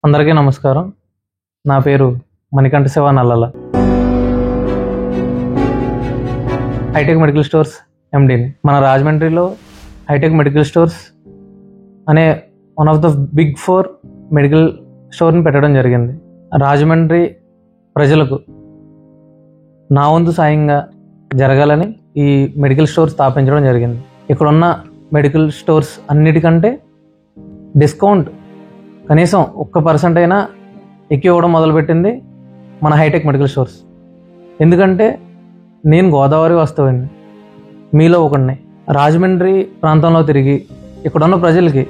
అందరికీ నమస్కారం. నా పేరు Manikanta Siva Nallala. Hitech medical stores ఎండీని. మన రాజమండ్రిలో హైటెక్ మెడికల్ స్టోర్స్ అనే one of the big 4 medical స్టోర్ని పెట్టడం జరిగింది. రాజమండ్రి ప్రజలకు నా వంతు సాయంగా జరగాలని ఈ మెడికల్ స్టోర్ స్థాపించడం జరిగింది. ఇక్కడున్న మెడికల్ స్టోర్స్ అన్నిటికంటే డిస్కౌంట్ కనీసం 1% అయినా ఎక్కువ ఇవ్వడం మొదలుపెట్టింది మన హైటెక్ మెడికల్ స్టోర్స్. ఎందుకంటే నేను గోదావరి వాస్తవాన్ని మీలో ఒకడిని. రాజమండ్రి ప్రాంతంలో తిరిగి ఇక్కడున్న ప్రజలకి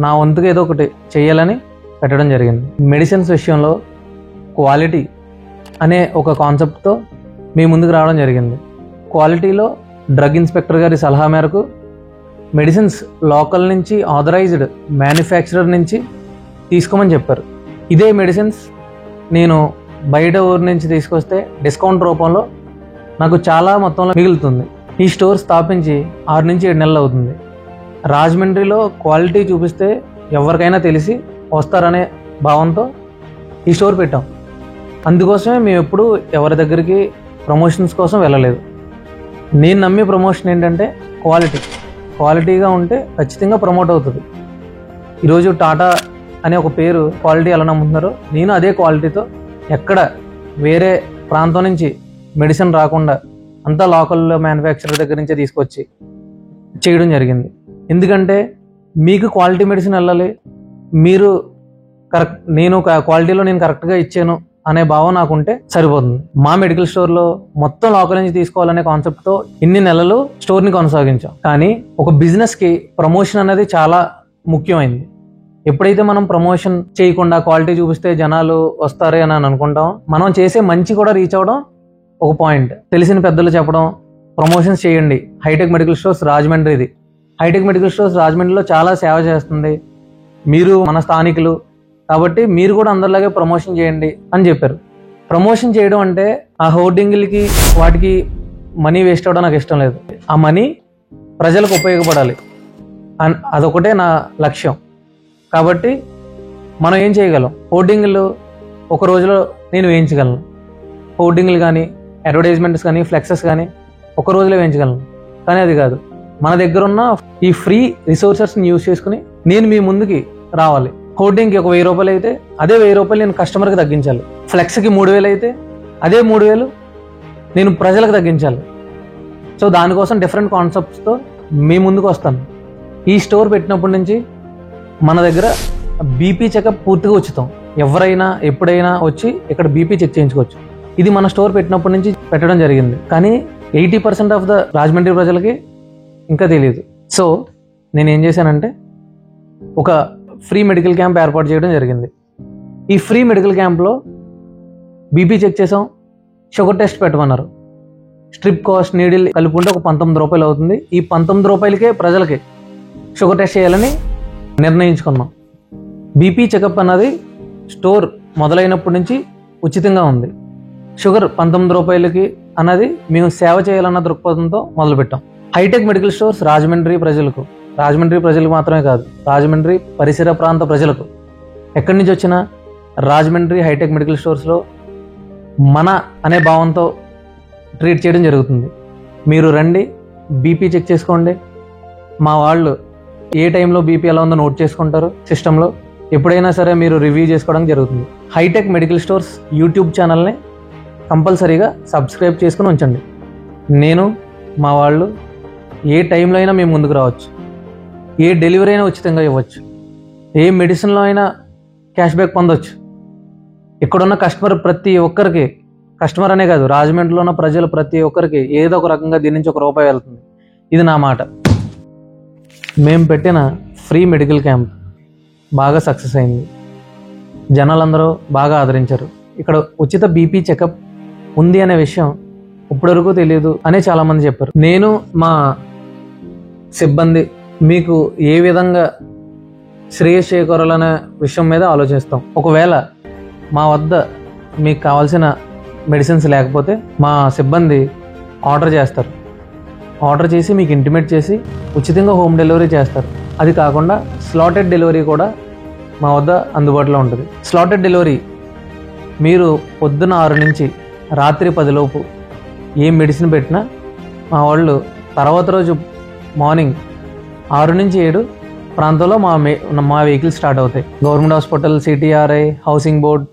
నా వంతుగా ఏదో ఒకటి చేయాలని పెట్టడం జరిగింది. మెడిసిన్స్ విషయంలో క్వాలిటీ అనే ఒక కాన్సెప్ట్తో మీ ముందుకు రావడం జరిగింది. క్వాలిటీలో డ్రగ్ ఇన్స్పెక్టర్ గారి సలహా మేరకు మెడిసిన్స్ లోకల్ నుంచి ఆథరైజ్డ్ మ్యానుఫ్యాక్చరర్ నుంచి తీసుకోమని చెప్పారు. ఇదే మెడిసిన్స్ నేను బయట ఊరి నుంచి తీసుకొస్తే డిస్కౌంట్ రూపంలో నాకు చాలా మొత్తంలో మిగులుతుంది. ఈ స్టోర్ స్థాపించి 6 నుంచి 7 నెలలు అవుతుంది. రాజమండ్రిలో క్వాలిటీ చూపిస్తే ఎవరికైనా తెలిసి వస్తారనే భావంతో ఈ స్టోర్ పెట్టాం. అందుకోసమే మేము ఎప్పుడు ఎవరి దగ్గరికి ప్రమోషన్స్ కోసం వెళ్ళలేదు. నేను నమ్మే ప్రమోషన్ ఏంటంటే క్వాలిటీగా ఉంటే ఖచ్చితంగా ప్రమోట్ అవుతుంది. ఈరోజు టాటా అనే ఒక పేరు క్వాలిటీ ఎలా నమ్ముతున్నారో నేను అదే క్వాలిటీతో ఎక్కడ వేరే ప్రాంతం నుంచి మెడిసిన్ రాకుండా అంతా లోకల్ మ్యానుఫ్యాక్చరర్ దగ్గర నుంచే తీసుకొచ్చి చేయడం జరిగింది. ఎందుకంటే మీకు క్వాలిటీ మెడిసిన్ వెళ్ళాలి, మీరు నేను క్వాలిటీలో నేను కరెక్ట్గా ఇచ్చాను అనే భావం నాకుంటే సరిపోతుంది. మా మెడికల్ స్టోర్లో మొత్తం లోకల్ నుంచి తీసుకోవాలనే కాన్సెప్ట్తో ఇన్ని నెలలు స్టోర్ని కొనసాగించాం. కానీ ఒక బిజినెస్కి ప్రమోషన్ అనేది చాలా ముఖ్యమైంది. ఎప్పుడైతే మనం ప్రమోషన్ చేయకుండా క్వాలిటీ చూపిస్తే జనాలు వస్తారే అని అనుకుంటాం, మనం చేసే మంచి కూడా రీచ్ అవ్వడం ఒక పాయింట్. తెలిసిన పెద్దలు చెప్పడం ప్రమోషన్స్ చేయండి. హైటెక్ మెడికల్ స్టోర్స్ రాజమండ్రిది. హైటెక్ మెడికల్ స్టోర్స్ రాజమండ్రిలో చాలా సేవ చేస్తుంది, మీరు మన స్థానికులు కాబట్టి మీరు కూడా అందరిలాగే ప్రమోషన్ చేయండి అని చెప్పారు. ప్రమోషన్ చేయడం అంటే ఆ హోర్డింగ్లకి వాటికి మనీ వేస్ట్ అవ్వడం నాకు ఇష్టం లేదు. ఆ మనీ ప్రజలకు ఉపయోగపడాలి అదొకటే నా లక్ష్యం. కాబట్టి మనం ఏం చేయగలం? హోర్డింగ్లు ఒక రోజులో నేను వేయించగలను. హోర్డింగ్లు కానీ అడ్వర్టైజ్మెంట్స్ కానీ ఫ్లెక్సెస్ కానీ ఒక రోజులో వేయించగలను. కానీ అది కాదు, మన దగ్గర ఉన్న ఈ ఫ్రీ రిసోర్సెస్ని యూజ్ చేసుకుని నేను మీ ముందుకి రావాలి. హోర్డింగ్కి ఒక 1000 రూపాయలు అయితే అదే 1000 రూపాయలు నేను కస్టమర్కి తగ్గించాలి. ఫ్లెక్స్కి 3000 అయితే అదే 3000 నేను ప్రజలకు తగ్గించాలి. సో దానికోసం డిఫరెంట్ కాన్సెప్ట్స్తో మీ ముందుకు వస్తాను. ఈ స్టోర్ పెట్టినప్పటి నుంచి మన దగ్గర బీపీ చెకప్ పూర్తిగా ఉచితం. ఎవరైనా ఎప్పుడైనా వచ్చి ఇక్కడ బీపీ చెక్ చేయించుకోవచ్చు. ఇది మన స్టోర్ పెట్టినప్పటి నుంచి పెట్టడం జరిగింది. కానీ 80% ఆఫ్ ద రాజమండ్రి ప్రజలకి ఇంకా తెలియదు. సో నేనేం చేశానంటే ఒక ఫ్రీ మెడికల్ క్యాంప్ ఏర్పాటు చేయడం జరిగింది. ఈ ఫ్రీ మెడికల్ క్యాంప్లో బీపీ చెక్ చేసాం, షుగర్ టెస్ట్ పెట్టమన్నారు. స్ట్రిప్ కాస్ట్ నీడిల్ కలుపుకుంటే ఒక 19 రూపాయలు అవుతుంది. ఈ 19 రూపాయలకే ప్రజలకి షుగర్ టెస్ట్ చేయాలని నిర్ణయించుకున్నాం. బీపీ చెకప్ అన్నది స్టోర్ మొదలైనప్పటి నుంచి ఉచితంగా ఉంది. షుగర్ 19 రూపాయలకి అన్నది మేము సేవ చేయాలన్న దృక్పథంతో మొదలుపెట్టాం. హైటెక్ మెడికల్ స్టోర్స్ రాజమండ్రి ప్రజలకు మాత్రమే కాదు, రాజమండ్రి పరిసర ప్రాంత ప్రజలకు ఎక్కడి నుంచి వచ్చినా రాజమండ్రి హైటెక్ మెడికల్ స్టోర్స్లో మన అనే భావంతో ట్రీట్ చేయడం జరుగుతుంది. మీరు రండి, బీపీ చెక్ చేసుకోండి. మా వాళ్ళు ఏ టైంలో బీపీ ఎలా ఉందో నోట్ చేసుకుంటారు సిస్టంలో. ఎప్పుడైనా సరే మీరు రివ్యూ చేసుకోవడం జరుగుతుంది. హైటెక్ మెడికల్ స్టోర్స్ యూట్యూబ్ ఛానల్ని కంపల్సరీగా సబ్స్క్రైబ్ చేసుకుని ఉంచండి. నేను మా వాళ్ళు ఏ టైంలో అయినా మేము ముందుకు రావచ్చు. ఏ డెలివరీ అయినా ఉచితంగా ఇవ్వచ్చు. ఏ మెడిసిన్లో అయినా క్యాష్ బ్యాక్ పొందవచ్చు. ఇక్కడున్న ప్రతి ఒక్కరికి, కస్టమర్ అనే కాదు, రాజమండ్రిలో ఉన్న ప్రజలు ప్రతి ఒక్కరికి ఏదో ఒక రకంగా దీని నుంచి ₹1 వెళ్తుంది. ఇది నా మాట. మేము పెట్టిన ఫ్రీ మెడికల్ క్యాంప్ బాగా సక్సెస్ అయింది. జనాలందరూ బాగా ఆదరించారు. ఇక్కడ ఉచిత బీపీ చెకప్ ఉంది అనే విషయం ఇప్పటివరకు తెలియదు అనే చాలామంది చెప్పారు. నేను మా సిబ్బంది మీకు ఏ విధంగా శ్రేయస్ చేకూరాలనే విషయం మీద ఆలోచిస్తాం. ఒకవేళ మా వద్ద మీకు కావాల్సిన మెడిసిన్స్ లేకపోతే మా సిబ్బంది ఆర్డర్ చేస్తారు. ఆర్డర్ చేసి మీకు ఇంటిమేట్ చేసి ఉచితంగా హోమ్ డెలివరీ చేస్తారు. అది కాకుండా స్లాటెడ్ డెలివరీ కూడా మా వద్ద అందుబాటులో ఉంటుంది. స్లాటెడ్ డెలివరీ, మీరు పొద్దున 6 నుంచి రాత్రి 10 లోపు ఏ మెడిసిన్ పెట్టినా మా వాళ్ళు తర్వాత రోజు మార్నింగ్ 6 నుంచి 7 ప్రాంతంలో మా వెహికల్ స్టార్ట్ అవుతాయి. Government hospital, CTRI, housing board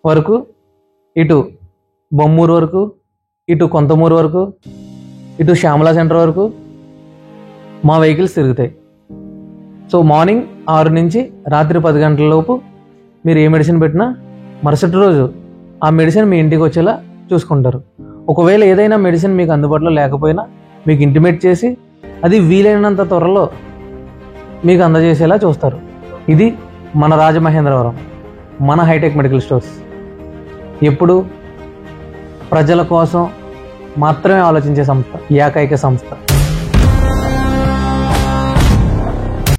వరకు, ఇటు బొమ్మూరు వరకు, ఇటు కొంతమూరు వరకు, ఇటు శ్యామలా సెంటర్ వరకు మా వెహికల్స్ తిరుగుతాయి. సో మార్నింగ్ 6 నుంచి రాత్రి 10 గంటల లోపు మీరు ఏ మెడిసిన్ పెట్టినా మరుసటి రోజు ఆ మెడిసిన్ మీ ఇంటికి వచ్చేలా చూసుకుంటారు. ఒకవేళ ఏదైనా మెడిసిన్ మీకు అందుబాటులో లేకపోయినా మీకు ఇంటిమేట్ చేసి అది వీలైనంత త్వరలో మీకు అందజేసేలా చూస్తారు. ఇది మన రాజమహేంద్రవరం, మన హైటెక్ మెడికల్ స్టోర్స్. ఎప్పుడు ప్రజల కోసం మాత్రమే ఆలోచించే సంస్థ, ఏకైక సంస్థ.